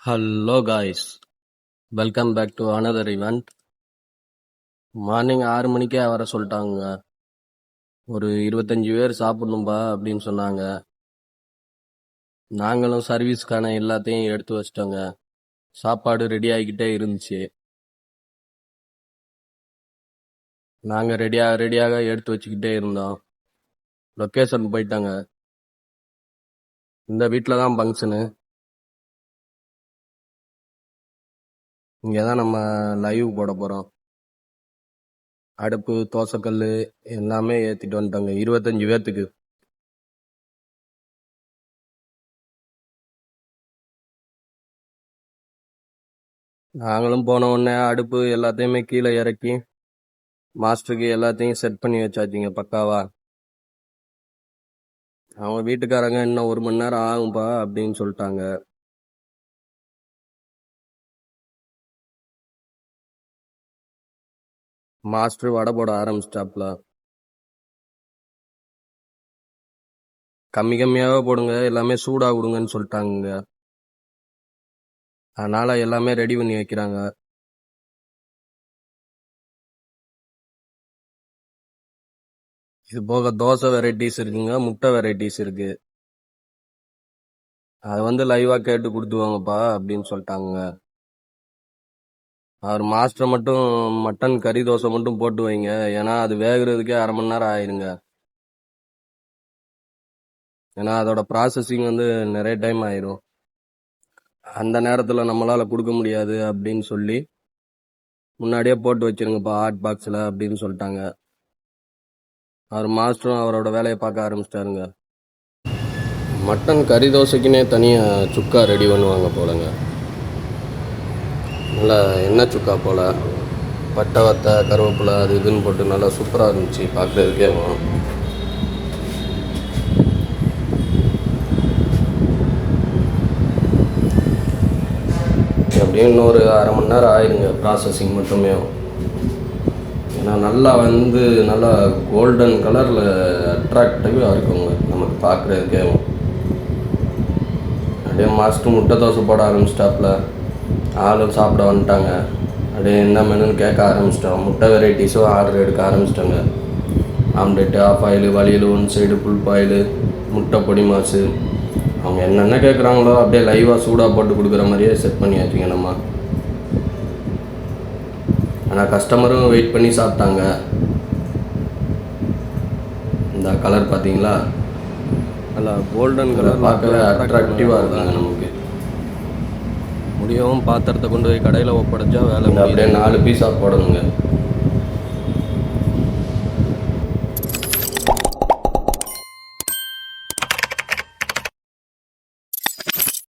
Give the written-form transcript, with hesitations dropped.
Hello guys, welcome back to another event. Morning 6 மணிக்கே வர சொல்லிட்டாங்க. ஒரு 25 பேர் சாப்பிடணும்பா அப்படின்னு சொன்னாங்க. நாங்களும் சர்வீஸ்க்கான எல்லாத்தையும் எடுத்து வச்சிட்டோங்க. சாப்பாடு ரெடி ஆகிக்கிட்டே இருந்துச்சு. நாங்கள் ரெடியாக எடுத்து வச்சுக்கிட்டே இருந்தோம். லொக்கேஷன் போயிட்டாங்க. இந்த வீட்டில் தான் ஃபங்க்ஷனு. இங்கே தான் நம்ம லைவ் போட போகிறோம். அடுப்பு, தோசைக்கல் எல்லாமே ஏற்றிட்டு வந்துட்டோங்க 25 பேர்த்துக்கு. நாங்களும் போன உடனே அடுப்பு எல்லாத்தையுமே கீழே இறக்கி மாஸ்டருக்கு எல்லாத்தையும் செட் பண்ணி வச்சாச்சுங்க பக்காவா. அவங்க வீட்டுக்காரங்க இன்னும் 1 மணி நேரம் ஆகும்பா அப்படின்னு சொல்லிட்டாங்க. மாஸ்டர் வடை போட ஆரம்பிச்சிட்டாப்ல. கம்மியாவே போடுங்க, எல்லாமே சூடா கொடுங்கன்னு சொல்லிட்டாங்க. அதனால எல்லாமே ரெடி பண்ணி வைக்கிறாங்க. இது போக தோசை வெரைட்டிஸ் இருக்குங்க, முட்டை வெரைட்டிஸ் இருக்கு. அது லைவா கேட்டு கொடுத்துவாங்கப்பா அப்படின்னு சொல்லிட்டாங்க. அவர் மாஸ்டர் மட்டும் மட்டன் கறி தோசை மட்டும் போட்டு வைங்க, ஏன்னா அது வேகிறதுக்கே 1/2 மணி நேரம் ஆயிருங்க. ஏன்னா அதோட ப்ராசஸிங் நிறைய டைம் ஆயிரும். அந்த நேரத்தில் நம்மளால கொடுக்க முடியாது அப்படின்னு சொல்லி முன்னாடியே போட்டு வச்சிருங்கப்பா ஹாட் பாக்ஸில் அப்படின்னு சொல்லிட்டாங்க. அவர் மாஸ்டரும் அவரோட வேலையை பார்க்க ஆரம்பிச்சிட்டாருங்க. மட்டன் கறி தோசைக்குன்னே தனியாக சுக்கா ரெடி பண்ணுவாங்க போலங்க. நல்லா எண்ணெய் சுக்கா போல் பட்டை வத்தை கருவேப்பிலை அது இதுன்னு போட்டு நல்லா சூப்பராக இருந்துச்சு பார்க்குறதுக்கே. அப்படியே இன்னொரு 1/2 மணி நேரம் ஆயிருங்க ப்ராசஸிங் மட்டுமே. ஏன்னா நல்லா நல்லா கோல்டன் கலரில் அட்ராக்டிவாக இருக்குங்க நமக்கு பார்க்குறதுக்கே. அப்படியே மாஸ்டர் முட்டை தோசை போட ஆரம்பிச்சிட்டாப்புல. ஆளும் சாப்பிட வந்துட்டாங்க. அப்படியே என்ன மெனுன்னு கேட்க ஆரம்பிச்சிட்டோம். முட்டை வெரைட்டிஸும் ஆர்டர் எடுக்க ஆரம்பிச்சிட்டோங்க. ஆம்லெட்டு, ஆஃப் ஆயில், வலியல், 1 சைடு ஃபுல் பாயில், முட்டை பொடி மாசு, அவங்க என்னென்ன கேட்குறாங்களோ அப்படியே லைவாக சூடாக போட்டு கொடுக்குற மாதிரியே செட் பண்ணியாச்சுங்க நம்ம. ஆனால் கஸ்டமரும் வெயிட் பண்ணி சாப்பிட்டாங்க. இந்த கலர் பார்த்தீங்களா, நல்லா கோல்டன் கலர் பார்க்கவே அட்ராக்டிவாக இருக்காங்க நமக்கு. முடியவும் பாத்திரத்தை கொண்டு போய் கடையில் ஒப்படைச்சா வேலை. அப்படியே 4 பீஸாக போடணுங்க.